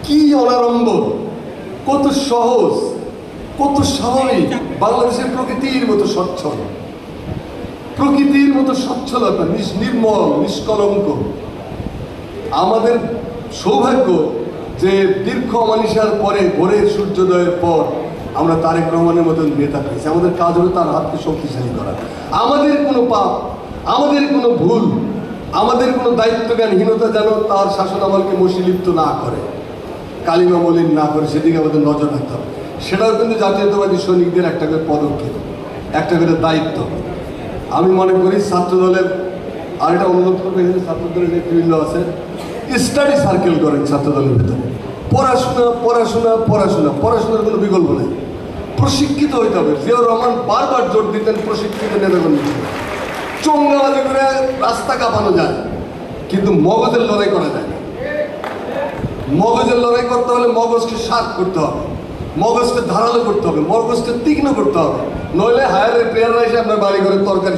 কি অনাড়ম্বর, কত সহজ, কত স্বাভাবিক। বাংলাদেশের প্রকৃতির মতো স্বচ্ছল, প্রকৃতির মতো স্বচ্ছলতা, নির্মল, নিষ্কলঙ্ক। আমাদের সৌভাগ্য যে দীর্ঘ অমানিসার পরে ভোরের সূর্যোদয়ের পর আমরা তারেক রহমানের মতন নেতা পেয়েছি। আমাদের কাজ হলো তার হাতকে শক্তিশালী করা। আমাদের কোনো পাপ, আমাদের কোনো ভুল, আমাদের কোনো দায়িত্বজ্ঞানহীনতা যেন তার শাসন আমলকে মসীলিপ্ত না করে, কালিমা মলিন না করে, সেদিকে আমাদের নজর রাখতে হবে। সেটাও কিন্তু জাতীয়তাবাদী সৈনিকদের একটা করে পদক্ষেপ, একটা করে দায়িত্ব। আমি মনে করি ছাত্রদলের আরেকটা অনুরোধ করবো, এখানে ছাত্রদলের নেতৃবৃন্দ আছে, স্টাডি সার্কেল করেন ছাত্রদলের ভিতরে। পড়াশোনা পড়াশোনা পড়াশোনা, পড়াশোনার কোনো বিকল্প নেই। প্রশিক্ষিত হইতে হবে। জিয়াউর রহমান বারবার জোর দিতেন প্রশিক্ষিত নেতাকর্মী ছিল। চঙ্গাবাজি করে রাস্তা কাঁপানো যায়, কিন্তু মগজের লড়াই করা যায় না। মগজের লড়াই করতে হলে মগজকে শার্প করতে হবে, মগজকে ধারালো করতে হবে, মগজকে তীক্ষ্ণ করতে হবে। নইলে হায়ারের প্লেয়াররা এসে আপনার বাড়ি ঘরে তরকারি